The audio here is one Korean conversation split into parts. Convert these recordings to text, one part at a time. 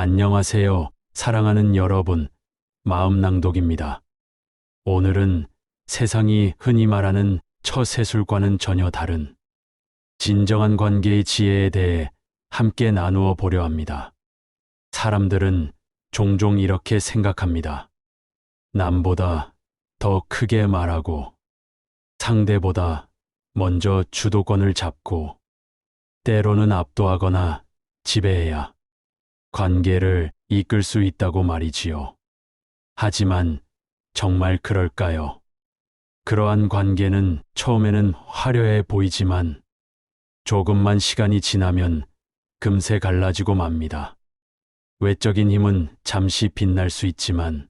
안녕하세요, 사랑하는 여러분. 마음낭독입니다. 오늘은 세상이 흔히 말하는 처세술과는 전혀 다른 진정한 관계의 지혜에 대해 함께 나누어 보려 합니다. 사람들은 종종 이렇게 생각합니다. 남보다 더 크게 말하고, 상대보다 먼저 주도권을 잡고, 때로는 압도하거나 지배해야 관계를 이끌 수 있다고 말이지요. 하지만 정말 그럴까요? 그러한 관계는 처음에는 화려해 보이지만 조금만 시간이 지나면 금세 갈라지고 맙니다. 외적인 힘은 잠시 빛날 수 있지만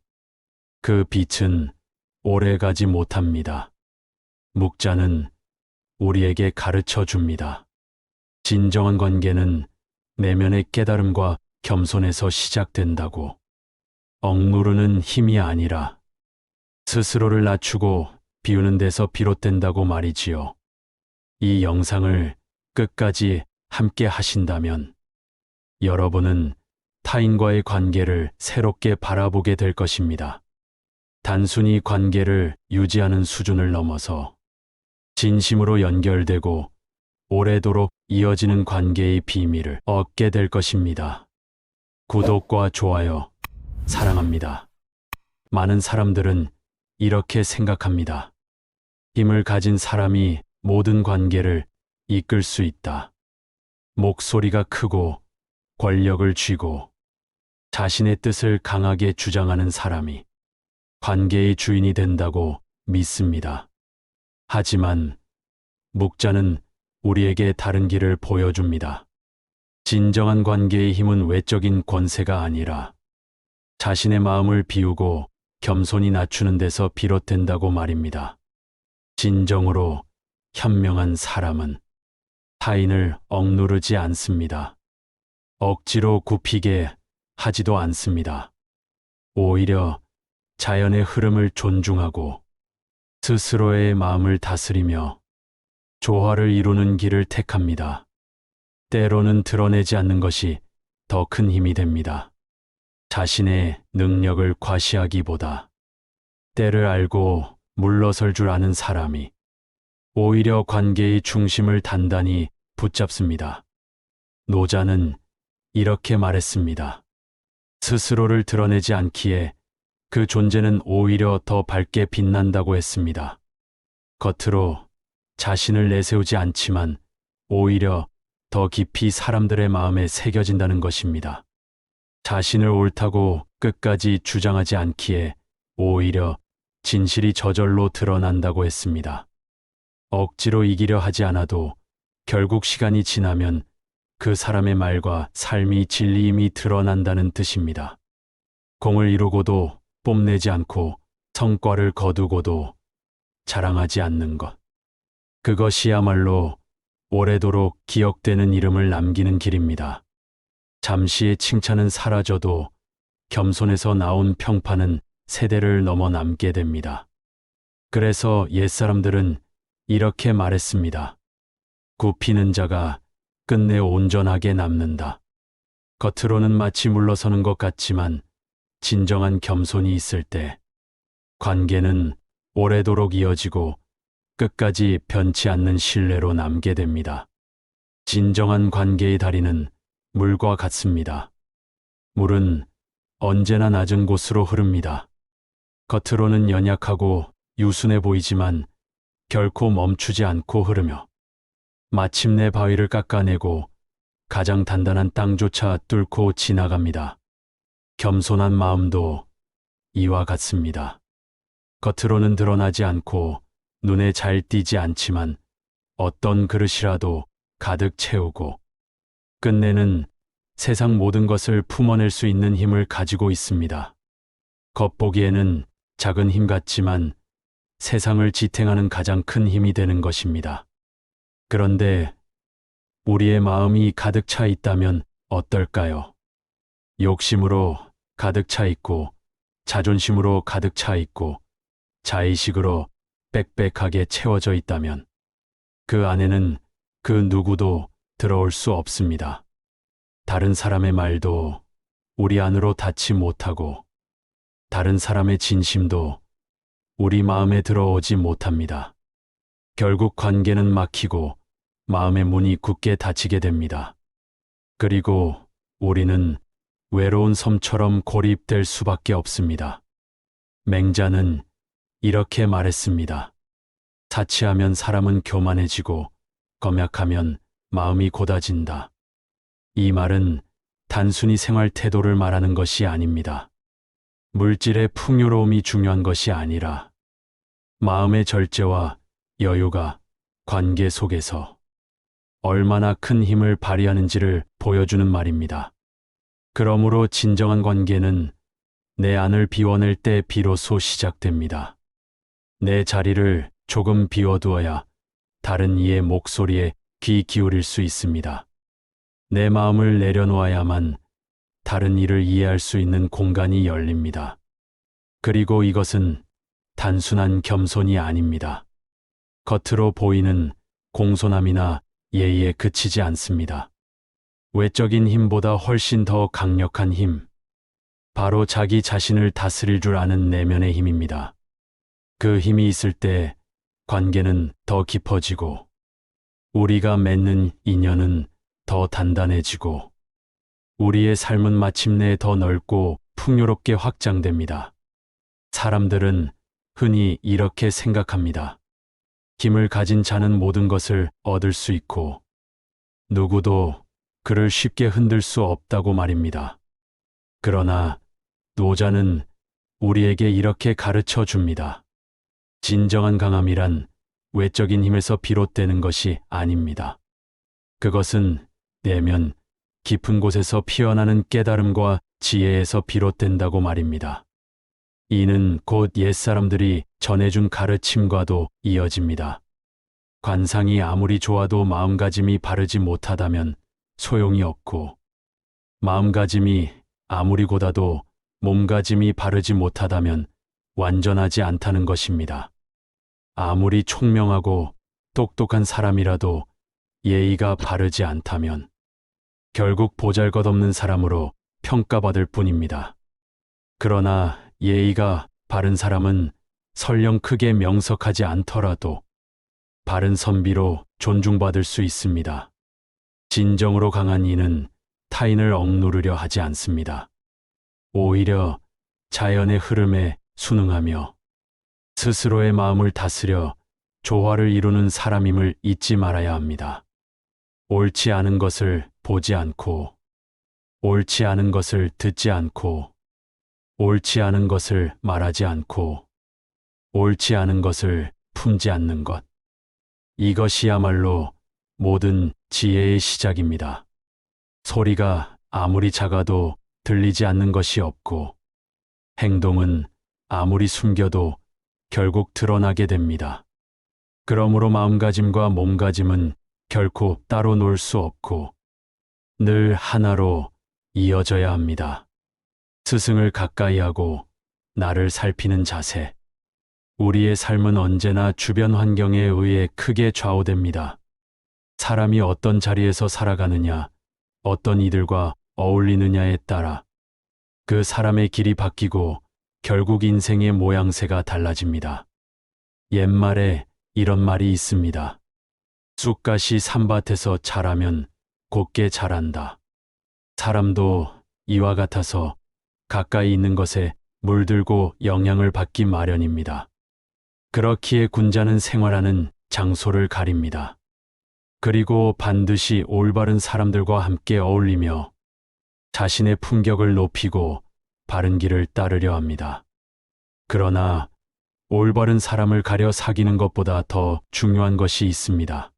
그 빛은 오래 가지 못합니다. 묵자는 우리에게 가르쳐 줍니다. 진정한 관계는 내면의 깨달음과 겸손에서 시작된다고. 억누르는 힘이 아니라 스스로를 낮추고 비우는 데서 비롯된다고 말이지요. 이 영상을 끝까지 함께 하신다면 여러분은 타인과의 관계를 새롭게 바라보게 될 것입니다. 단순히 관계를 유지하는 수준을 넘어서 진심으로 연결되고 오래도록 이어지는 관계의 비밀을 얻게 될 것입니다. 구독과 좋아요, 사랑합니다. 많은 사람들은 이렇게 생각합니다. 힘을 가진 사람이 모든 관계를 이끌 수 있다. 목소리가 크고 권력을 쥐고 자신의 뜻을 강하게 주장하는 사람이 관계의 주인이 된다고 믿습니다. 하지만 묵자는 우리에게 다른 길을 보여줍니다. 진정한 관계의 힘은 외적인 권세가 아니라 자신의 마음을 비우고 겸손히 낮추는 데서 비롯된다고 말입니다. 진정으로 현명한 사람은 타인을 억누르지 않습니다. 억지로 굽히게 하지도 않습니다. 오히려 자연의 흐름을 존중하고 스스로의 마음을 다스리며 조화를 이루는 길을 택합니다. 때로는 드러내지 않는 것이 더 큰 힘이 됩니다. 자신의 능력을 과시하기보다 때를 알고 물러설 줄 아는 사람이 오히려 관계의 중심을 단단히 붙잡습니다. 노자는 이렇게 말했습니다. 스스로를 드러내지 않기에 그 존재는 오히려 더 밝게 빛난다고 했습니다. 겉으로 자신을 내세우지 않지만 오히려 더 깊이 사람들의 마음에 새겨진다는 것입니다. 자신을 옳다고 끝까지 주장하지 않기에 오히려 진실이 저절로 드러난다고 했습니다. 억지로 이기려 하지 않아도 결국 시간이 지나면 그 사람의 말과 삶이 진리임이 드러난다는 뜻입니다. 공을 이루고도 뽐내지 않고 성과를 거두고도 자랑하지 않는 것. 그것이야말로 오래도록 기억되는 이름을 남기는 길입니다. 잠시의 칭찬은 사라져도 겸손에서 나온 평판은 세대를 넘어 남게 됩니다. 그래서 옛사람들은 이렇게 말했습니다. 굽히는 자가 끝내 온전하게 남는다. 겉으로는 마치 물러서는 것 같지만 진정한 겸손이 있을 때 관계는 오래도록 이어지고 끝까지 변치 않는 신뢰로 남게 됩니다. 진정한 관계의 다리는 물과 같습니다. 물은 언제나 낮은 곳으로 흐릅니다. 겉으로는 연약하고 유순해 보이지만 결코 멈추지 않고 흐르며 마침내 바위를 깎아내고 가장 단단한 땅조차 뚫고 지나갑니다. 겸손한 마음도 이와 같습니다. 겉으로는 드러나지 않고 눈에 잘 띄지 않지만 어떤 그릇이라도 가득 채우고 끝내는 세상 모든 것을 품어낼 수 있는 힘을 가지고 있습니다. 겉보기에는 작은 힘 같지만 세상을 지탱하는 가장 큰 힘이 되는 것입니다. 그런데 우리의 마음이 가득 차 있다면 어떨까요? 욕심으로 가득 차 있고 자존심으로 가득 차 있고 자의식으로 빽빽하게 채워져 있다면 그 안에는 그 누구도 들어올 수 없습니다. 다른 사람의 말도 우리 안으로 닿지 못하고 다른 사람의 진심도 우리 마음에 들어오지 못합니다. 결국 관계는 막히고 마음의 문이 굳게 닫히게 됩니다. 그리고 우리는 외로운 섬처럼 고립될 수밖에 없습니다. 맹자는 이렇게 말했습니다. 사치하면 사람은 교만해지고 검약하면 마음이 고다진다. 이 말은 단순히 생활 태도를 말하는 것이 아닙니다. 물질의 풍요로움이 중요한 것이 아니라 마음의 절제와 여유가 관계 속에서 얼마나 큰 힘을 발휘하는지를 보여주는 말입니다. 그러므로 진정한 관계는 내 안을 비워낼 때 비로소 시작됩니다. 내 자리를 조금 비워두어야 다른 이의 목소리에 귀 기울일 수 있습니다. 내 마음을 내려놓아야만 다른 이를 이해할 수 있는 공간이 열립니다. 그리고 이것은 단순한 겸손이 아닙니다. 겉으로 보이는 공손함이나 예의에 그치지 않습니다. 외적인 힘보다 훨씬 더 강력한 힘, 바로 자기 자신을 다스릴 줄 아는 내면의 힘입니다. 그 힘이 있을 때 관계는 더 깊어지고 우리가 맺는 인연은 더 단단해지고 우리의 삶은 마침내 더 넓고 풍요롭게 확장됩니다. 사람들은 흔히 이렇게 생각합니다. 힘을 가진 자는 모든 것을 얻을 수 있고 누구도 그를 쉽게 흔들 수 없다고 말입니다. 그러나 노자는 우리에게 이렇게 가르쳐 줍니다. 진정한 강함이란 외적인 힘에서 비롯되는 것이 아닙니다. 그것은 내면 깊은 곳에서 피어나는 깨달음과 지혜에서 비롯된다고 말입니다. 이는 곧 옛사람들이 전해준 가르침과도 이어집니다. 관상이 아무리 좋아도 마음가짐이 바르지 못하다면 소용이 없고, 마음가짐이 아무리 고다도 몸가짐이 바르지 못하다면 완전하지 않다는 것입니다. 아무리 총명하고 똑똑한 사람이라도 예의가 바르지 않다면 결국 보잘것없는 사람으로 평가받을 뿐입니다. 그러나 예의가 바른 사람은 설령 크게 명석하지 않더라도 바른 선비로 존중받을 수 있습니다. 진정으로 강한 이는 타인을 억누르려 하지 않습니다. 오히려 자연의 흐름에 순응하며 스스로의 마음을 다스려 조화를 이루는 사람임을 잊지 말아야 합니다. 옳지 않은 것을 보지 않고, 옳지 않은 것을 듣지 않고, 옳지 않은 것을 말하지 않고, 옳지 않은 것을 품지 않는 것. 이것이야말로 모든 지혜의 시작입니다. 소리가 아무리 작아도 들리지 않는 것이 없고, 행동은 아무리 숨겨도 결국 드러나게 됩니다. 그러므로 마음가짐과 몸가짐은 결코 따로 놀 수 없고 늘 하나로 이어져야 합니다. 스승을 가까이 하고 나를 살피는 자세. 우리의 삶은 언제나 주변 환경에 의해 크게 좌우됩니다. 사람이 어떤 자리에서 살아가느냐, 어떤 이들과 어울리느냐에 따라 그 사람의 길이 바뀌고 결국 인생의 모양새가 달라집니다. 옛말에 이런 말이 있습니다. 쑥갓이 산밭에서 자라면 곱게 자란다. 사람도 이와 같아서 가까이 있는 것에 물들고 영향을 받기 마련입니다. 그렇기에 군자는 생활하는 장소를 가립니다. 그리고 반드시 올바른 사람들과 함께 어울리며 자신의 품격을 높이고 바른 길을 따르려 합니다. 그러나 올바른 사람을 가려 사귀는 것보다 더 중요한 것이 있습니다.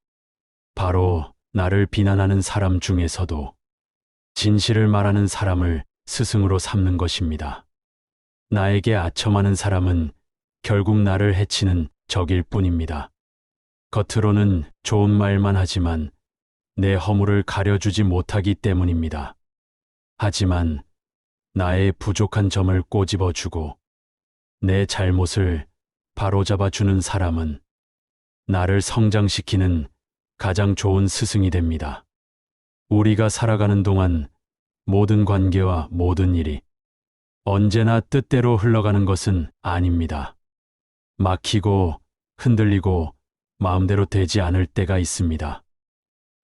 바로 나를 비난하는 사람 중에서도 진실을 말하는 사람을 스승으로 삼는 것입니다. 나에게 아첨하는 사람은 결국 나를 해치는 적일 뿐입니다. 겉으로는 좋은 말만 하지만 내 허물을 가려주지 못하기 때문입니다. 하지만 나의 부족한 점을 꼬집어주고 내 잘못을 바로잡아주는 사람은 나를 성장시키는 가장 좋은 스승이 됩니다. 우리가 살아가는 동안 모든 관계와 모든 일이 언제나 뜻대로 흘러가는 것은 아닙니다. 막히고 흔들리고 마음대로 되지 않을 때가 있습니다.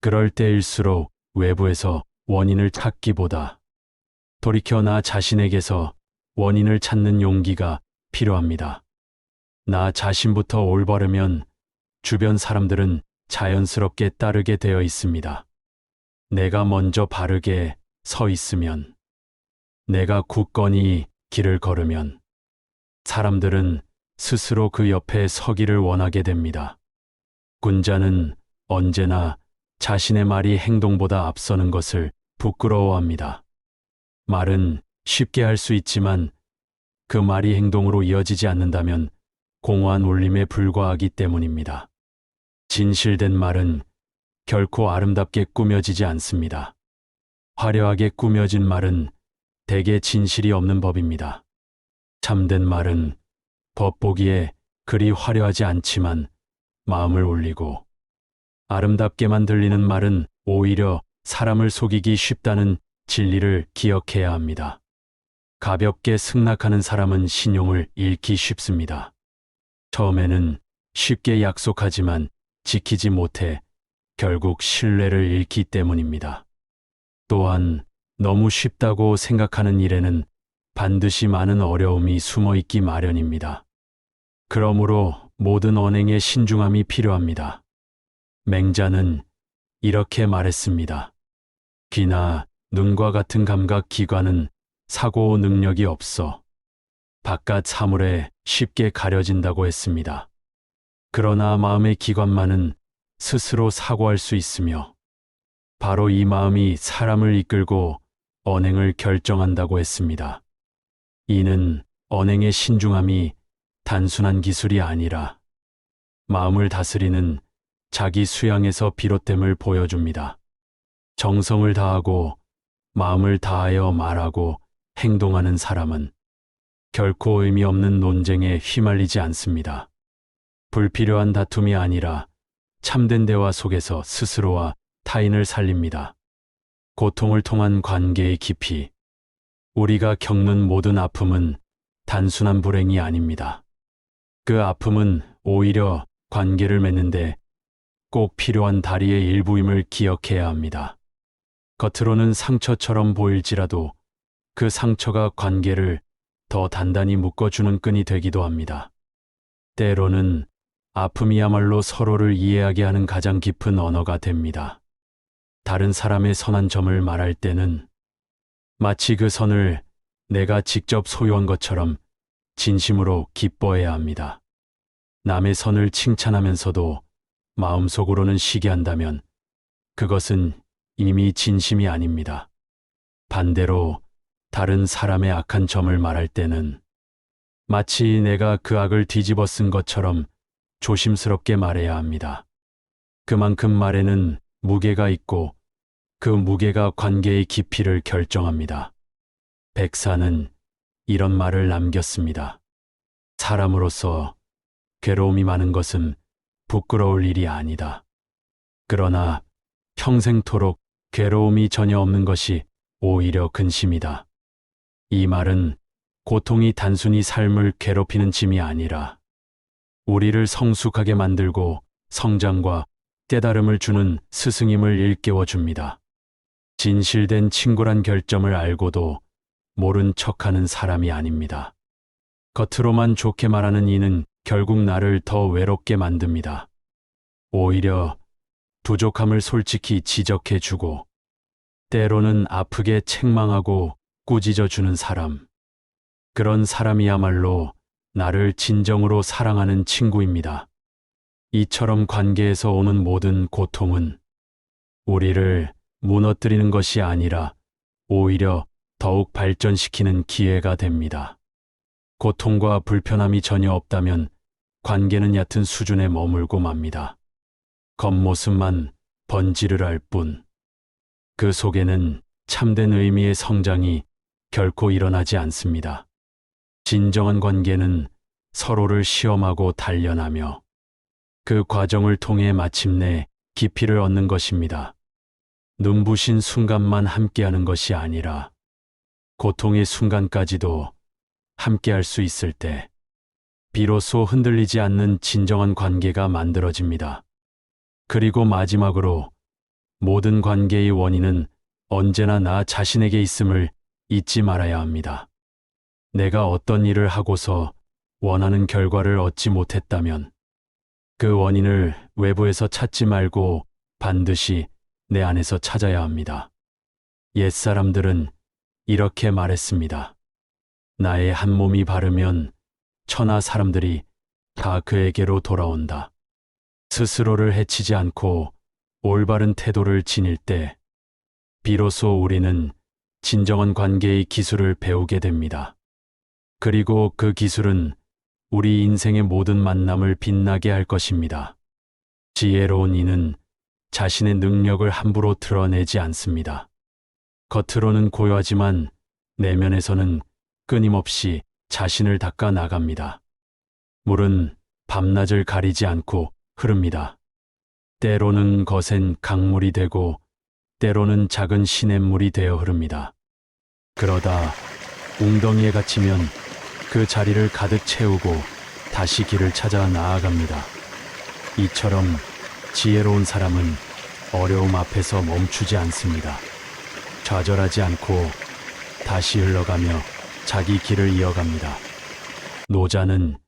그럴 때일수록 외부에서 원인을 찾기보다 돌이켜 나 자신에게서 원인을 찾는 용기가 필요합니다. 나 자신부터 올바르면 주변 사람들은 자연스럽게 따르게 되어 있습니다. 내가 먼저 바르게 서 있으면, 내가 굳건히 길을 걸으면 사람들은 스스로 그 옆에 서기를 원하게 됩니다. 군자는 언제나 자신의 말이 행동보다 앞서는 것을 부끄러워합니다. 말은 쉽게 할 수 있지만 그 말이 행동으로 이어지지 않는다면 공허한 울림에 불과하기 때문입니다. 진실된 말은 결코 아름답게 꾸며지지 않습니다. 화려하게 꾸며진 말은 대개 진실이 없는 법입니다. 참된 말은 겉보기에 그리 화려하지 않지만 마음을 울리고, 아름답게만 들리는 말은 오히려 사람을 속이기 쉽다는 진리를 기억해야 합니다. 가볍게 승낙하는 사람은 신용을 잃기 쉽습니다. 처음에는 쉽게 약속하지만 지키지 못해 결국 신뢰를 잃기 때문입니다. 또한 너무 쉽다고 생각하는 일에는 반드시 많은 어려움이 숨어 있기 마련입니다. 그러므로 모든 언행에 신중함이 필요합니다. 맹자는 이렇게 말했습니다. 귀나 눈과 같은 감각 기관은 사고 능력이 없어 바깥 사물에 쉽게 가려진다고 했습니다. 그러나 마음의 기관만은 스스로 사고할 수 있으며 바로 이 마음이 사람을 이끌고 언행을 결정한다고 했습니다. 이는 언행의 신중함이 단순한 기술이 아니라 마음을 다스리는 자기 수양에서 비롯됨을 보여줍니다. 정성을 다하고 마음을 다하여 말하고 행동하는 사람은 결코 의미 없는 논쟁에 휘말리지 않습니다. 불필요한 다툼이 아니라 참된 대화 속에서 스스로와 타인을 살립니다. 고통을 통한 관계의 깊이, 우리가 겪는 모든 아픔은 단순한 불행이 아닙니다. 그 아픔은 오히려 관계를 맺는데 꼭 필요한 다리의 일부임을 기억해야 합니다. 겉으로는 상처처럼 보일지라도 그 상처가 관계를 더 단단히 묶어주는 끈이 되기도 합니다. 때로는 아픔이야말로 서로를 이해하게 하는 가장 깊은 언어가 됩니다. 다른 사람의 선한 점을 말할 때는 마치 그 선을 내가 직접 소유한 것처럼 진심으로 기뻐해야 합니다. 남의 선을 칭찬하면서도 마음속으로는 시기한다면 그것은 이미 진심이 아닙니다. 반대로 다른 사람의 악한 점을 말할 때는 마치 내가 그 악을 뒤집어 쓴 것처럼 조심스럽게 말해야 합니다. 그만큼 말에는 무게가 있고 그 무게가 관계의 깊이를 결정합니다. 백사는 이런 말을 남겼습니다. 사람으로서 괴로움이 많은 것은 부끄러울 일이 아니다. 그러나 평생토록 괴로움이 전혀 없는 것이 오히려 근심이다. 이 말은 고통이 단순히 삶을 괴롭히는 짐이 아니라 우리를 성숙하게 만들고 성장과 깨달음을 주는 스승임을 일깨워 줍니다. 진실된 친구란 결점을 알고도 모른 척하는 사람이 아닙니다. 겉으로만 좋게 말하는 이는 결국 나를 더 외롭게 만듭니다. 오히려 부족함을 솔직히 지적해 주고 때로는 아프게 책망하고 꾸짖어 주는 사람. 그런 사람이야말로 나를 진정으로 사랑하는 친구입니다. 이처럼 관계에서 오는 모든 고통은 우리를 무너뜨리는 것이 아니라 오히려 더욱 발전시키는 기회가 됩니다. 고통과 불편함이 전혀 없다면 관계는 얕은 수준에 머물고 맙니다. 겉모습만 번지르르할 뿐. 그 속에는 참된 의미의 성장이 결코 일어나지 않습니다. 진정한 관계는 서로를 시험하고 단련하며 그 과정을 통해 마침내 깊이를 얻는 것입니다. 눈부신 순간만 함께하는 것이 아니라 고통의 순간까지도 함께할 수 있을 때 비로소 흔들리지 않는 진정한 관계가 만들어집니다. 그리고 마지막으로 모든 관계의 원인은 언제나 나 자신에게 있음을 잊지 말아야 합니다. 내가 어떤 일을 하고서 원하는 결과를 얻지 못했다면 그 원인을 외부에서 찾지 말고 반드시 내 안에서 찾아야 합니다. 옛사람들은 이렇게 말했습니다. 나의 한 몸이 바르면 천하 사람들이 다 그에게로 돌아온다. 스스로를 해치지 않고 올바른 태도를 지닐 때 비로소 우리는 진정한 관계의 기술을 배우게 됩니다. 그리고 그 기술은 우리 인생의 모든 만남을 빛나게 할 것입니다. 지혜로운 이는 자신의 능력을 함부로 드러내지 않습니다. 겉으로는 고요하지만 내면에서는 끊임없이 자신을 닦아 나갑니다. 물은 밤낮을 가리지 않고 흐릅니다. 때로는 거센 강물이 되고 때로는 작은 시냇물이 되어 흐릅니다. 그러다 웅덩이에 갇히면 그 자리를 가득 채우고 다시 길을 찾아 나아갑니다. 이처럼 지혜로운 사람은 어려움 앞에서 멈추지 않습니다. 좌절하지 않고 다시 흘러가며 자기 길을 이어갑니다. 노자는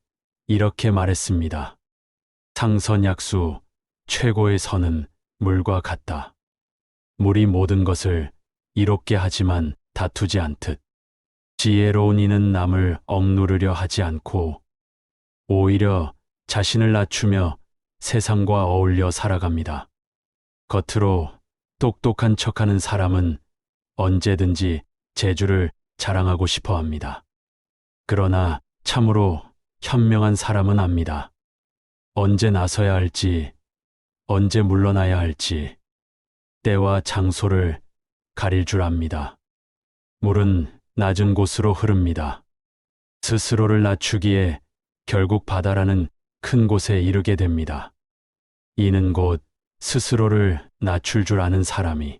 이렇게 말했습니다. 상선약수, 최고의 선은 물과 같다. 물이 모든 것을 이롭게 하지만 다투지 않듯 지혜로운 이는 남을 억누르려 하지 않고 오히려 자신을 낮추며 세상과 어울려 살아갑니다. 겉으로 똑똑한 척하는 사람은 언제든지 재주를 자랑하고 싶어 합니다. 그러나 참으로 현명한 사람은 압니다. 언제 나서야 할지, 언제 물러나야 할지, 때와 장소를 가릴 줄 압니다. 물은 낮은 곳으로 흐릅니다. 스스로를 낮추기에 결국 바다라는 큰 곳에 이르게 됩니다. 이는 곧 스스로를 낮출 줄 아는 사람이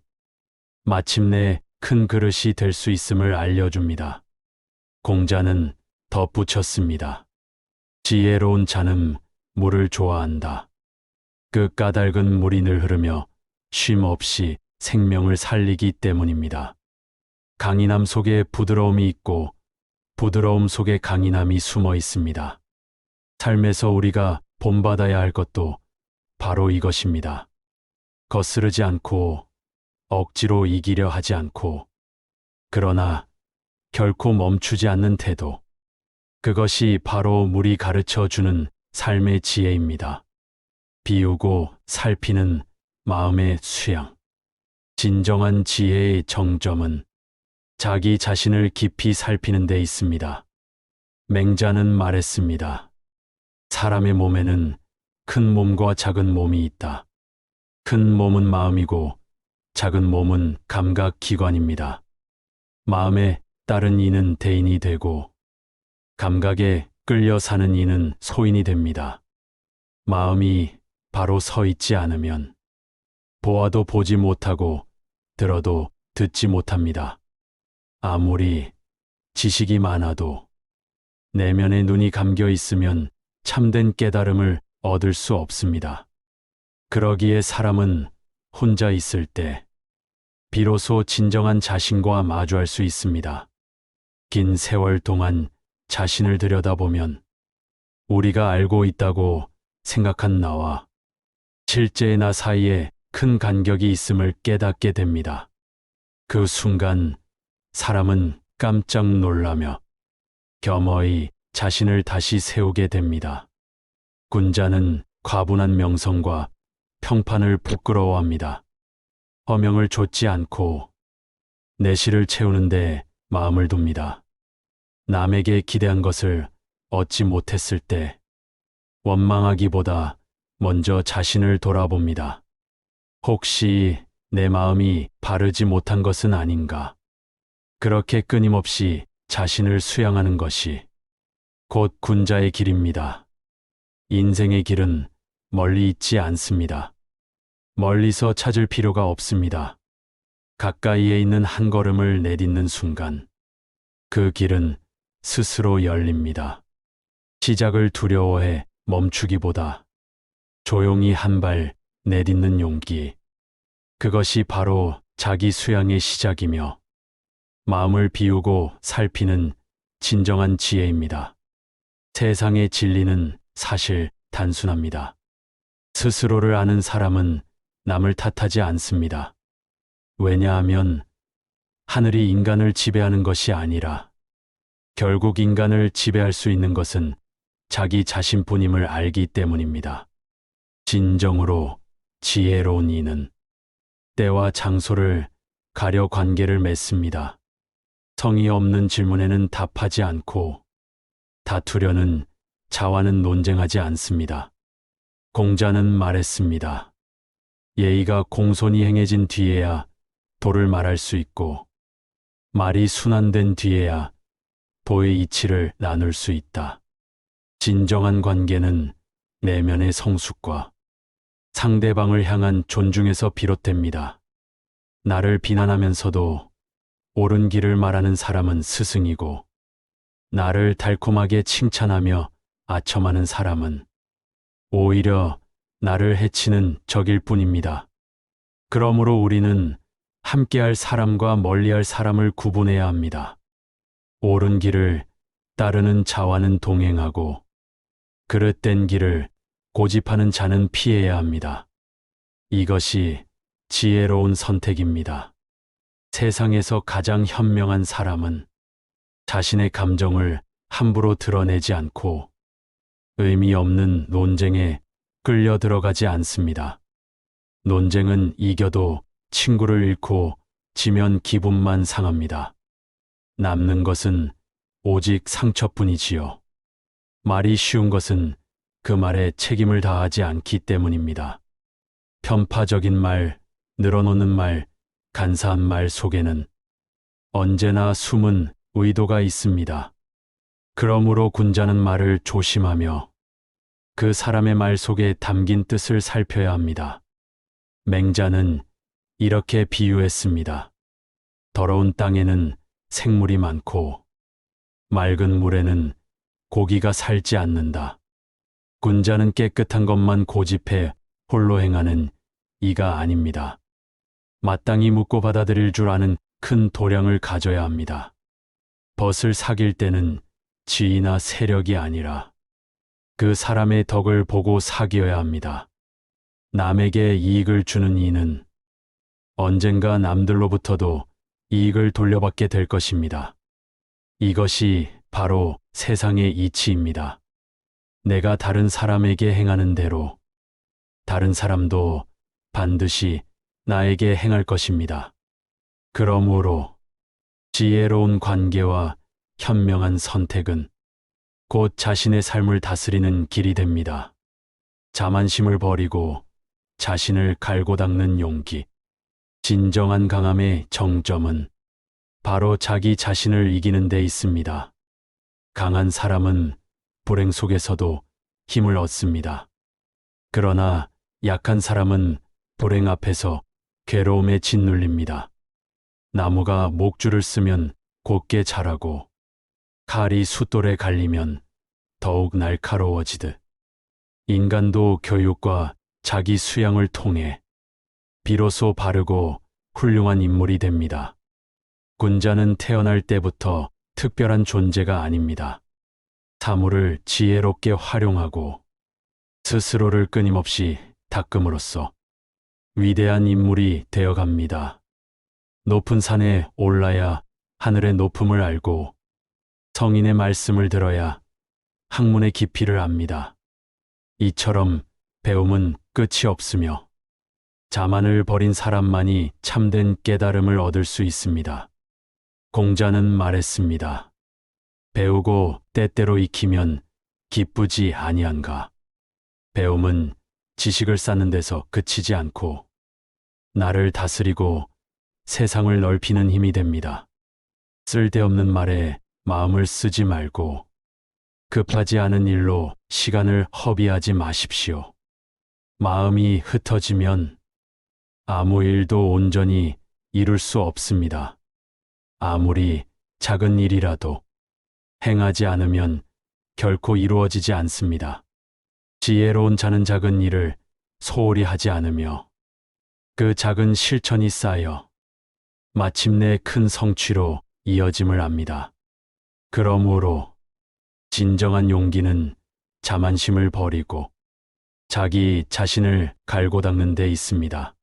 마침내 큰 그릇이 될 수 있음을 알려줍니다. 공자는 덧붙였습니다. 지혜로운 자는 물을 좋아한다. 그 까닭은 물이 늘 흐르며 쉼 없이 생명을 살리기 때문입니다. 강인함 속에 부드러움이 있고 부드러움 속에 강인함이 숨어 있습니다. 삶에서 우리가 본받아야 할 것도 바로 이것입니다. 거스르지 않고 억지로 이기려 하지 않고 그러나 결코 멈추지 않는 태도. 그것이 바로 물이 가르쳐 주는 삶의 지혜입니다. 비우고 살피는 마음의 수양. 진정한 지혜의 정점은 자기 자신을 깊이 살피는 데 있습니다. 맹자는 말했습니다. 사람의 몸에는 큰 몸과 작은 몸이 있다. 큰 몸은 마음이고 작은 몸은 감각기관입니다. 마음에 따른 이는 대인이 되고 감각에 끌려 사는 이는 소인이 됩니다. 마음이 바로 서 있지 않으면 보아도 보지 못하고 들어도 듣지 못합니다. 아무리 지식이 많아도 내면의 눈이 감겨 있으면 참된 깨달음을 얻을 수 없습니다. 그러기에 사람은 혼자 있을 때 비로소 진정한 자신과 마주할 수 있습니다. 긴 세월 동안 자신을 들여다보면 우리가 알고 있다고 생각한 나와 실제의 나 사이에 큰 간격이 있음을 깨닫게 됩니다. 그 순간 사람은 깜짝 놀라며 겸허히 자신을 다시 세우게 됩니다. 군자는 과분한 명성과 평판을 부끄러워합니다. 허명을 좇지 않고 내실을 채우는데 마음을 둡니다. 남에게 기대한 것을 얻지 못했을 때 원망하기보다 먼저 자신을 돌아봅니다. 혹시 내 마음이 바르지 못한 것은 아닌가? 그렇게 끊임없이 자신을 수양하는 것이 곧 군자의 길입니다. 인생의 길은 멀리 있지 않습니다. 멀리서 찾을 필요가 없습니다. 가까이에 있는 한 걸음을 내딛는 순간 그 길은 스스로 열립니다. 시작을 두려워해 멈추기보다 조용히 한 발 내딛는 용기. 그것이 바로 자기 수양의 시작이며 마음을 비우고 살피는 진정한 지혜입니다. 세상의 진리는 사실 단순합니다. 스스로를 아는 사람은 남을 탓하지 않습니다. 왜냐하면 하늘이 인간을 지배하는 것이 아니라 결국 인간을 지배할 수 있는 것은 자기 자신뿐임을 알기 때문입니다. 진정으로 지혜로운 이는 때와 장소를 가려 관계를 맺습니다. 성의 없는 질문에는 답하지 않고 다투려는 자와는 논쟁하지 않습니다. 공자는 말했습니다. 예의가 공손히 행해진 뒤에야 도를 말할 수 있고 말이 순환된 뒤에야 도의 이치를 나눌 수 있다. 진정한 관계는 내면의 성숙과 상대방을 향한 존중에서 비롯됩니다. 나를 비난하면서도 옳은 길을 말하는 사람은 스승이고 나를 달콤하게 칭찬하며 아첨하는 사람은 오히려 나를 해치는 적일 뿐입니다. 그러므로 우리는 함께할 사람과 멀리할 사람을 구분해야 합니다. 옳은 길을 따르는 자와는 동행하고 그릇된 길을 고집하는 자는 피해야 합니다. 이것이 지혜로운 선택입니다. 세상에서 가장 현명한 사람은 자신의 감정을 함부로 드러내지 않고 의미 없는 논쟁에 끌려 들어가지 않습니다. 논쟁은 이겨도 친구를 잃고 지면 기분만 상합니다. 남는 것은 오직 상처뿐이지요. 말이 쉬운 것은 그 말에 책임을 다하지 않기 때문입니다. 편파적인 말, 늘어놓는 말, 간사한 말 속에는 언제나 숨은 의도가 있습니다. 그러므로 군자는 말을 조심하며 그 사람의 말 속에 담긴 뜻을 살펴야 합니다. 맹자는 이렇게 비유했습니다. 더러운 땅에는 생물이 많고 맑은 물에는 고기가 살지 않는다. 군자는 깨끗한 것만 고집해 홀로 행하는 이가 아닙니다. 마땅히 묻고 받아들일 줄 아는 큰 도량을 가져야 합니다. 벗을 사귈 때는 지위나 세력이 아니라 그 사람의 덕을 보고 사귀어야 합니다. 남에게 이익을 주는 이는 언젠가 남들로부터도 이익을 돌려받게 될 것입니다. 이것이 바로 세상의 이치입니다. 내가 다른 사람에게 행하는 대로 다른 사람도 반드시 나에게 행할 것입니다. 그러므로 지혜로운 관계와 현명한 선택은 곧 자신의 삶을 다스리는 길이 됩니다. 자만심을 버리고 자신을 갈고 닦는 용기. 진정한 강함의 정점은 바로 자기 자신을 이기는 데 있습니다. 강한 사람은 불행 속에서도 힘을 얻습니다. 그러나 약한 사람은 불행 앞에서 괴로움에 짓눌립니다. 나무가 목줄을 쓰면 곧게 자라고 칼이 숫돌에 갈리면 더욱 날카로워지듯 인간도 교육과 자기 수양을 통해 비로소 바르고 훌륭한 인물이 됩니다. 군자는 태어날 때부터 특별한 존재가 아닙니다. 사물을 지혜롭게 활용하고 스스로를 끊임없이 닦음으로써 위대한 인물이 되어갑니다. 높은 산에 올라야 하늘의 높음을 알고 성인의 말씀을 들어야 학문의 깊이를 압니다. 이처럼 배움은 끝이 없으며 자만을 버린 사람만이 참된 깨달음을 얻을 수 있습니다. 공자는 말했습니다. 배우고 때때로 익히면 기쁘지 아니한가. 배움은 지식을 쌓는 데서 그치지 않고 나를 다스리고 세상을 넓히는 힘이 됩니다. 쓸데없는 말에 마음을 쓰지 말고 급하지 않은 일로 시간을 허비하지 마십시오. 마음이 흩어지면 아무 일도 온전히 이룰 수 없습니다. 아무리 작은 일이라도 행하지 않으면 결코 이루어지지 않습니다. 지혜로운 자는 작은 일을 소홀히 하지 않으며 그 작은 실천이 쌓여 마침내 큰 성취로 이어짐을 압니다. 그러므로 진정한 용기는 자만심을 버리고 자기 자신을 갈고 닦는 데 있습니다.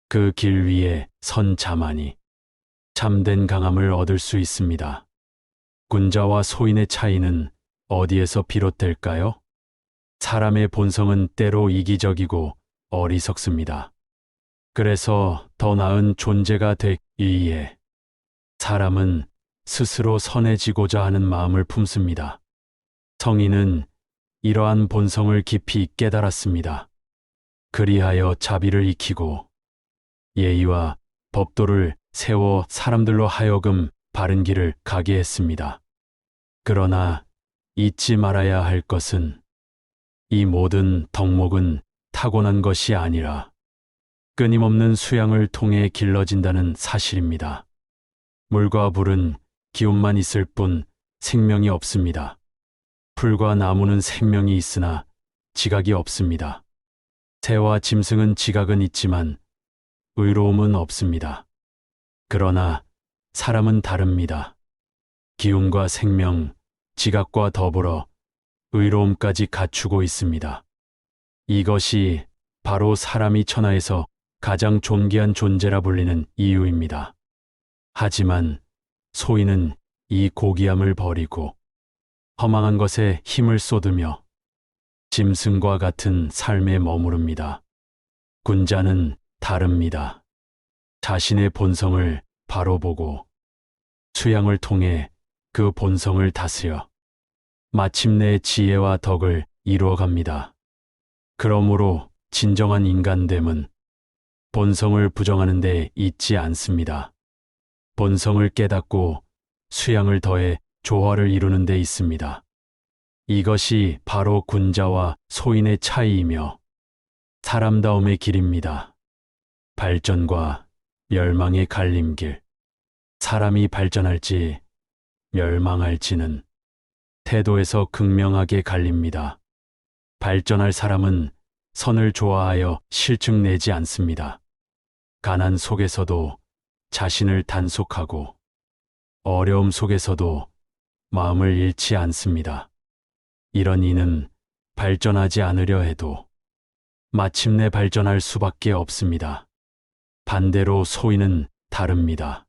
그 길 위에 선 자만이 참된 강함을 얻을 수 있습니다. 군자와 소인의 차이는 어디에서 비롯될까요? 사람의 본성은 때로 이기적이고 어리석습니다. 그래서 더 나은 존재가 되기 위해 사람은 스스로 선해지고자 하는 마음을 품습니다. 성인은 이러한 본성을 깊이 깨달았습니다. 그리하여 자비를 익히고 예의와 법도를 세워 사람들로 하여금 바른 길을 가게 했습니다. 그러나 잊지 말아야 할 것은 이 모든 덕목은 타고난 것이 아니라 끊임없는 수양을 통해 길러진다는 사실입니다. 물과 불은 기운만 있을 뿐 생명이 없습니다. 풀과 나무는 생명이 있으나 지각이 없습니다. 새와 짐승은 지각은 있지만 의로움은 없습니다. 그러나 사람은 다릅니다. 기운과 생명, 지각과 더불어 의로움까지 갖추고 있습니다. 이것이 바로 사람이 천하에서 가장 존귀한 존재라 불리는 이유입니다. 하지만 소인은 이 고귀함을 버리고 허망한 것에 힘을 쏟으며 짐승과 같은 삶에 머무릅니다. 군자는 다릅니다. 자신의 본성을 바로 보고 수양을 통해 그 본성을 다스려 마침내 지혜와 덕을 이루어갑니다. 그러므로 진정한 인간됨은 본성을 부정하는 데 있지 않습니다. 본성을 깨닫고 수양을 더해 조화를 이루는 데 있습니다. 이것이 바로 군자와 소인의 차이이며 사람다움의 길입니다. 발전과 멸망의 갈림길. 사람이 발전할지 멸망할지는 태도에서 극명하게 갈립니다. 발전할 사람은 선을 좋아하여 실증내지 않습니다. 가난 속에서도 자신을 단속하고 어려움 속에서도 마음을 잃지 않습니다. 이런 이는 발전하지 않으려 해도 마침내 발전할 수밖에 없습니다. 반대로 소인은 다릅니다.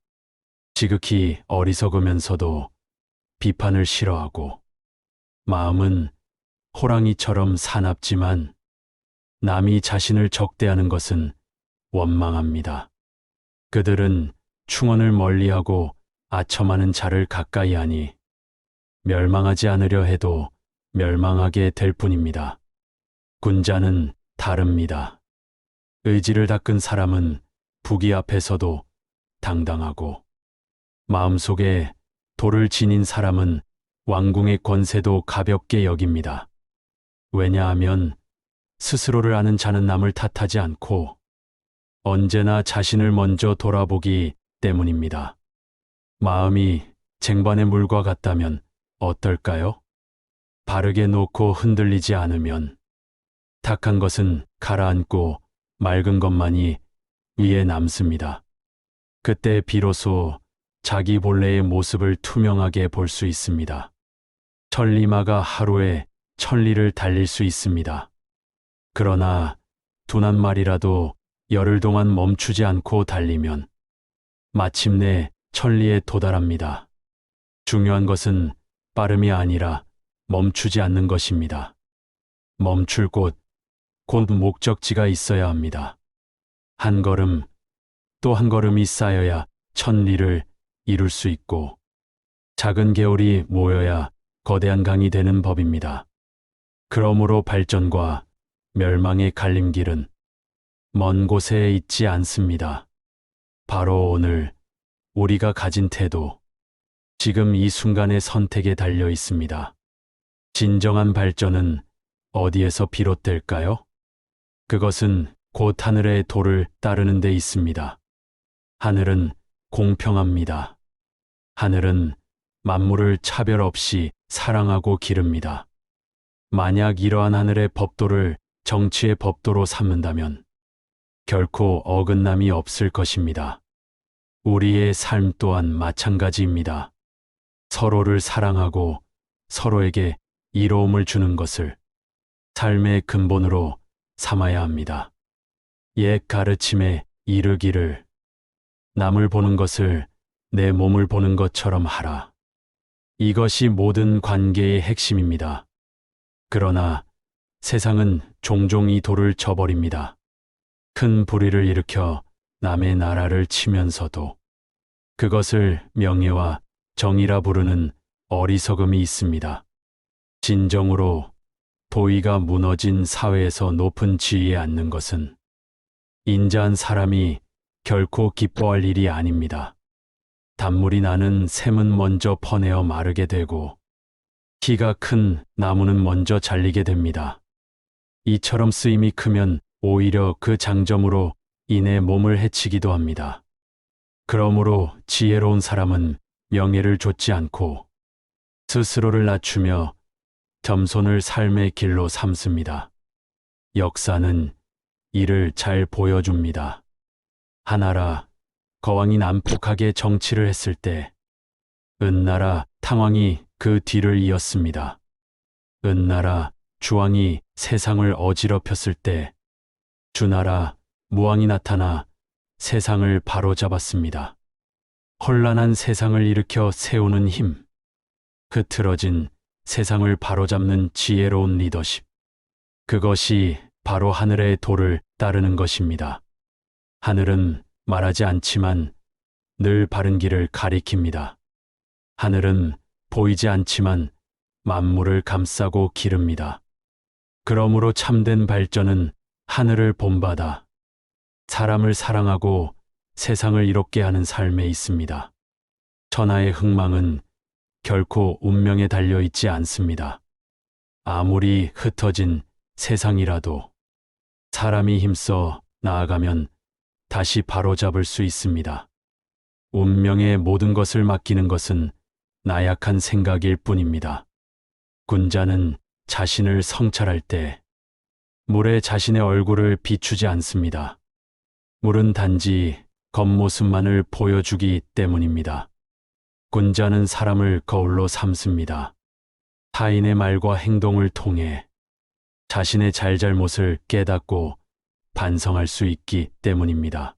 지극히 어리석으면서도 비판을 싫어하고 마음은 호랑이처럼 사납지만 남이 자신을 적대하는 것은 원망합니다. 그들은 충언을 멀리하고 아첨하는 자를 가까이 하니 멸망하지 않으려 해도 멸망하게 될 뿐입니다. 군자는 다릅니다. 의지를 닦은 사람은 부귀 앞에서도 당당하고 마음속에 돌을 지닌 사람은 왕궁의 권세도 가볍게 여깁니다. 왜냐하면 스스로를 아는 자는 남을 탓하지 않고 언제나 자신을 먼저 돌아보기 때문입니다. 마음이 쟁반의 물과 같다면 어떨까요? 바르게 놓고 흔들리지 않으면 탁한 것은 가라앉고 맑은 것만이 위에 남습니다. 그때 비로소 자기 본래의 모습을 투명하게 볼 수 있습니다. 천리마가 하루에 1000리를 달릴 수 있습니다. 그러나 둔한 말이라도 열흘 동안 멈추지 않고 달리면 마침내 1000리에 도달합니다. 중요한 것은 빠름이 아니라 멈추지 않는 것입니다. 멈출 곳, 곧 목적지가 있어야 합니다. 한 걸음, 또 한 걸음이 쌓여야 1000리를 이룰 수 있고 작은 개울이 모여야 거대한 강이 되는 법입니다. 그러므로 발전과 멸망의 갈림길은 먼 곳에 있지 않습니다. 바로 오늘 우리가 가진 태도, 지금 이 순간의 선택에 달려 있습니다. 진정한 발전은 어디에서 비롯될까요? 그것은 곧 하늘의 도를 따르는 데 있습니다. 하늘은 공평합니다. 하늘은 만물을 차별 없이 사랑하고 기릅니다. 만약 이러한 하늘의 법도를 정치의 법도로 삼는다면 결코 어긋남이 없을 것입니다. 우리의 삶 또한 마찬가지입니다. 서로를 사랑하고 서로에게 이로움을 주는 것을 삶의 근본으로 삼아야 합니다. 옛 가르침에 이르기를 남을 보는 것을 내 몸을 보는 것처럼 하라. 이것이 모든 관계의 핵심입니다. 그러나 세상은 종종 이 도를 저버립니다. 큰 불의를 일으켜 남의 나라를 치면서도 그것을 명예와 정의라 부르는 어리석음이 있습니다. 진정으로 도의가 무너진 사회에서 높은 지위에 앉는 것은 인자한 사람이 결코 기뻐할 일이 아닙니다. 단물이 나는 샘은 먼저 퍼내어 마르게 되고 키가 큰 나무는 먼저 잘리게 됩니다. 이처럼 쓰임이 크면 오히려 그 장점으로 인해 몸을 해치기도 합니다. 그러므로 지혜로운 사람은 명예를 좇지 않고 스스로를 낮추며 겸손을 삶의 길로 삼습니다. 역사는 이를 잘 보여줍니다. 하나라 거왕이 난폭하게 정치를 했을 때 은나라 탕왕이 그 뒤를 이었습니다. 은나라 주왕이 세상을 어지럽혔을 때 주나라 무왕이 나타나 세상을 바로잡았습니다. 혼란한 세상을 일으켜 세우는 힘, 흐트러진 세상을 바로잡는 지혜로운 리더십, 그것이 바로 하늘의 도를 따르는 것입니다. 하늘은 말하지 않지만 늘 바른 길을 가리킵니다. 하늘은 보이지 않지만 만물을 감싸고 기릅니다. 그러므로 참된 발전은 하늘을 본받아 사람을 사랑하고 세상을 이롭게 하는 삶에 있습니다. 천하의 흥망은 결코 운명에 달려 있지 않습니다. 아무리 흩어진 세상이라도 사람이 힘써 나아가면 다시 바로잡을 수 있습니다. 운명의 모든 것을 맡기는 것은 나약한 생각일 뿐입니다. 군자는 자신을 성찰할 때 물에 자신의 얼굴을 비추지 않습니다. 물은 단지 겉모습만을 보여주기 때문입니다. 군자는 사람을 거울로 삼습니다. 타인의 말과 행동을 통해 자신의 잘잘못을 깨닫고 반성할 수 있기 때문입니다.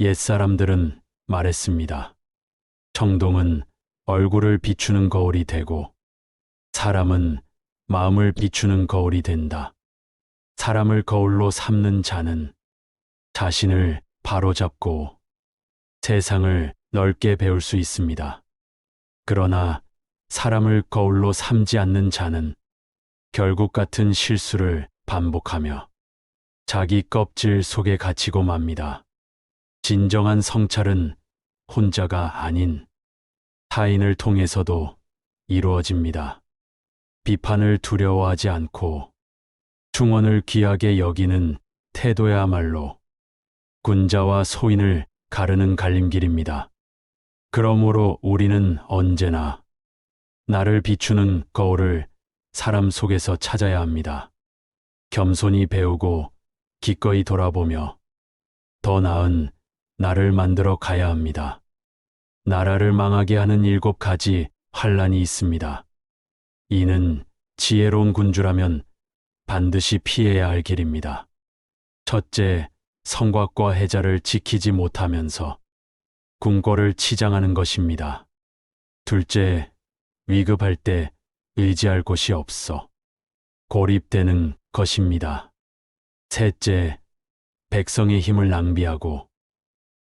옛사람들은 말했습니다. 청동은 얼굴을 비추는 거울이 되고 사람은 마음을 비추는 거울이 된다. 사람을 거울로 삼는 자는 자신을 바로잡고 세상을 넓게 배울 수 있습니다. 그러나 사람을 거울로 삼지 않는 자는 결국 같은 실수를 반복하며 자기 껍질 속에 갇히고 맙니다. 진정한 성찰은 혼자가 아닌 타인을 통해서도 이루어집니다. 비판을 두려워하지 않고 충언을 귀하게 여기는 태도야말로 군자와 소인을 가르는 갈림길입니다. 그러므로 우리는 언제나 나를 비추는 거울을 사람 속에서 찾아야 합니다. 겸손히 배우고 기꺼이 돌아보며 더 나은 나를 만들어 가야 합니다. 나라를 망하게 하는 7가지 환란이 있습니다. 이는 지혜로운 군주라면 반드시 피해야 할 길입니다. 첫째, 성곽과 해자를 지키지 못하면서 궁궐을 치장하는 것입니다. 둘째, 위급할 때 의지할 곳이 없어 고립되는 것입니다. 셋째, 백성의 힘을 낭비하고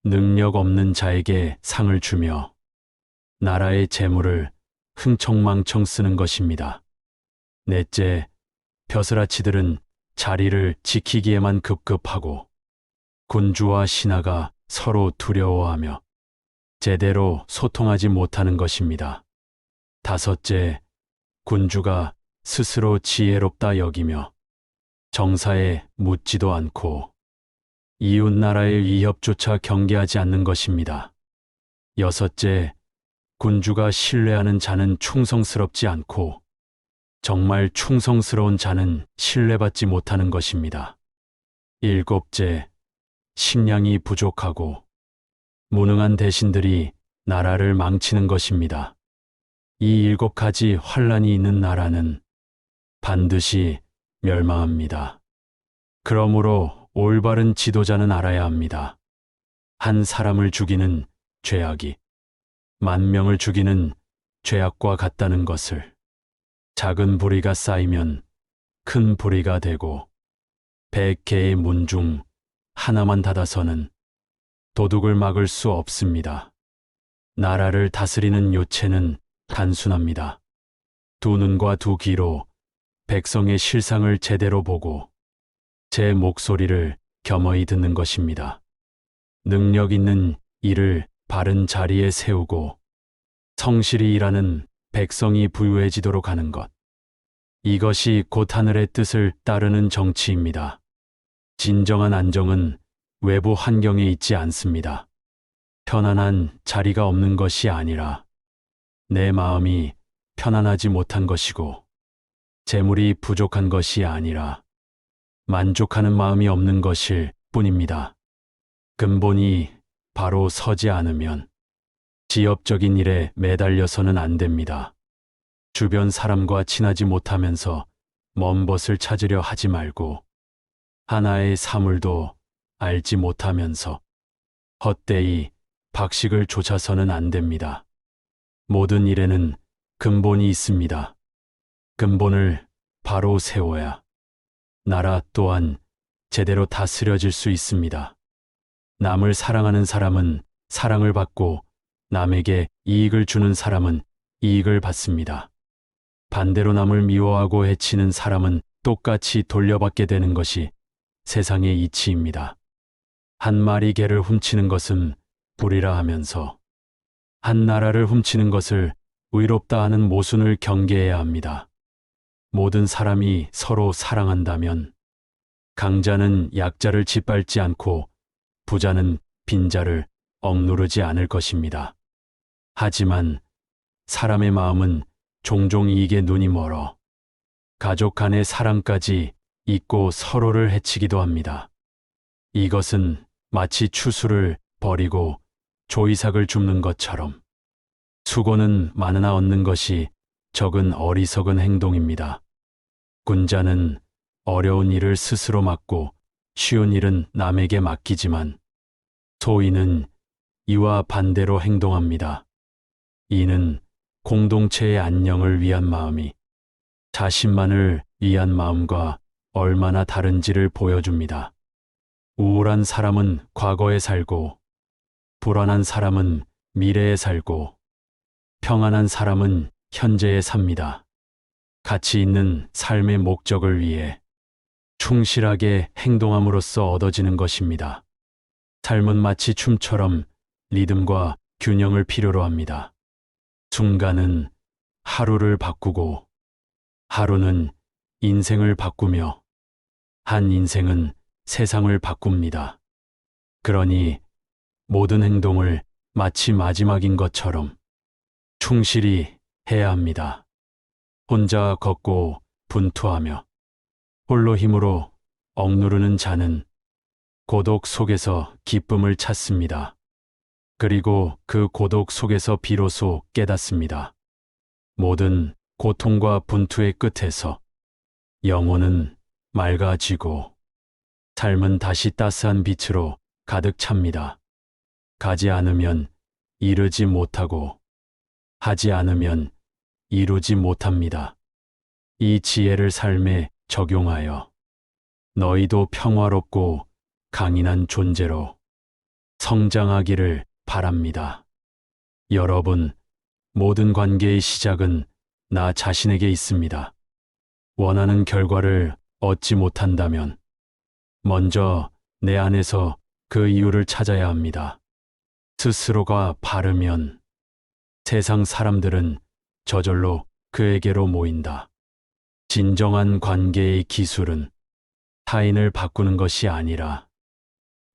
능력 없는 자에게 상을 주며 나라의 재물을 흥청망청 쓰는 것입니다. 넷째, 벼슬아치들은 자리를 지키기에만 급급하고 군주와 신하가 서로 두려워하며 제대로 소통하지 못하는 것입니다. 다섯째, 군주가 스스로 지혜롭다 여기며 정사에 묻지도 않고 이웃 나라의 위협조차 경계하지 않는 것입니다. 여섯째, 군주가 신뢰하는 자는 충성스럽지 않고 정말 충성스러운 자는 신뢰받지 못하는 것입니다. 일곱째, 식량이 부족하고 무능한 대신들이 나라를 망치는 것입니다. 이 일곱 가지 환란이 있는 나라는 반드시 멸망합니다. 그러므로 올바른 지도자는 알아야 합니다. 한 사람을 죽이는 죄악이 만 명을 죽이는 죄악과 같다는 것을. 작은 불의가 쌓이면 큰 불의가 되고 100개의 문 중 하나만 닫아서는 도둑을 막을 수 없습니다. 나라를 다스리는 요체는 단순합니다. 두 눈과 두 귀로 백성의 실상을 제대로 보고 제 목소리를 겸허히 듣는 것입니다. 능력 있는 이를 바른 자리에 세우고 성실히 일하는 백성이 부유해지도록 하는 것. 이것이 곧 하늘의 뜻을 따르는 정치입니다. 진정한 안정은 외부 환경에 있지 않습니다. 편안한 자리가 없는 것이 아니라 내 마음이 편안하지 못한 것이고 재물이 부족한 것이 아니라 만족하는 마음이 없는 것일 뿐입니다. 근본이 바로 서지 않으면 지엽적인 일에 매달려서는 안 됩니다. 주변 사람과 친하지 못하면서 먼 벗을 찾으려 하지 말고 하나의 사물도 알지 못하면서 헛되이 박식을 쫓아서는 안 됩니다. 모든 일에는 근본이 있습니다. 근본을 바로 세워야 나라 또한 제대로 다스려질 수 있습니다. 남을 사랑하는 사람은 사랑을 받고 남에게 이익을 주는 사람은 이익을 받습니다. 반대로 남을 미워하고 해치는 사람은 똑같이 돌려받게 되는 것이 세상의 이치입니다. 한 마리 개를 훔치는 것은 불이라 하면서 한 나라를 훔치는 것을 의롭다 하는 모순을 경계해야 합니다. 모든 사람이 서로 사랑한다면 강자는 약자를 짓밟지 않고 부자는 빈자를 억누르지 않을 것입니다. 하지만 사람의 마음은 종종 이익에 눈이 멀어 가족 간의 사랑까지 잊고 서로를 해치기도 합니다. 이것은 마치 추수를 버리고 조이삭을 줍는 것처럼 수고는 많으나 얻는 것이 적은 어리석은 행동입니다. 군자는 어려운 일을 스스로 맡고 쉬운 일은 남에게 맡기지만 소인은 이와 반대로 행동합니다. 이는 공동체의 안녕을 위한 마음이 자신만을 위한 마음과 얼마나 다른지를 보여줍니다. 우울한 사람은 과거에 살고 불안한 사람은 미래에 살고 평안한 사람은 현재에 삽니다. 가치 있는 삶의 목적을 위해 충실하게 행동함으로써 얻어지는 것입니다. 삶은 마치 춤처럼 리듬과 균형을 필요로 합니다. 순간은 하루를 바꾸고 하루는 인생을 바꾸며 한 인생은 세상을 바꿉니다. 그러니 모든 행동을 마치 마지막인 것처럼 충실히 해야 합니다. 혼자 걷고 분투하며 홀로 힘으로 억누르는 자는 고독 속에서 기쁨을 찾습니다. 그리고 그 고독 속에서 비로소 깨닫습니다. 모든 고통과 분투의 끝에서 영혼은 맑아지고 삶은 다시 따스한 빛으로 가득 찹니다. 가지 않으면 이르지 못하고 하지 않으면 이루지 못합니다. 이 지혜를 삶에 적용하여 너희도 평화롭고 강인한 존재로 성장하기를 바랍니다. 여러분, 모든 관계의 시작은 나 자신에게 있습니다. 원하는 결과를 얻지 못한다면 먼저 내 안에서 그 이유를 찾아야 합니다. 스스로가 바르면 세상 사람들은 저절로 그에게로 모인다. 진정한 관계의 기술은 타인을 바꾸는 것이 아니라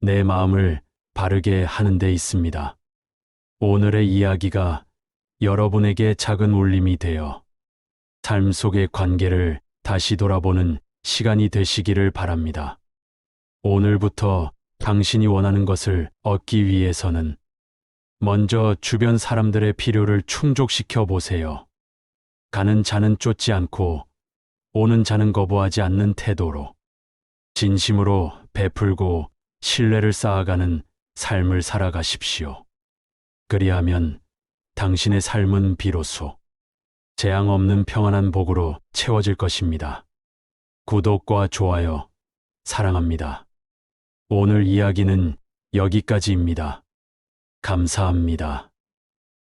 내 마음을 바르게 하는 데 있습니다. 오늘의 이야기가 여러분에게 작은 울림이 되어 삶 속의 관계를 다시 돌아보는 시간이 되시기를 바랍니다. 오늘부터 당신이 원하는 것을 얻기 위해서는 먼저 주변 사람들의 필요를 충족시켜 보세요. 가는 자는 쫓지 않고 오는 자는 거부하지 않는 태도로 진심으로 베풀고 신뢰를 쌓아가는 삶을 살아가십시오. 그리하면 당신의 삶은 비로소 재앙 없는 평안한 복으로 채워질 것입니다. 구독과 좋아요, 사랑합니다. 오늘 이야기는 여기까지입니다. 감사합니다.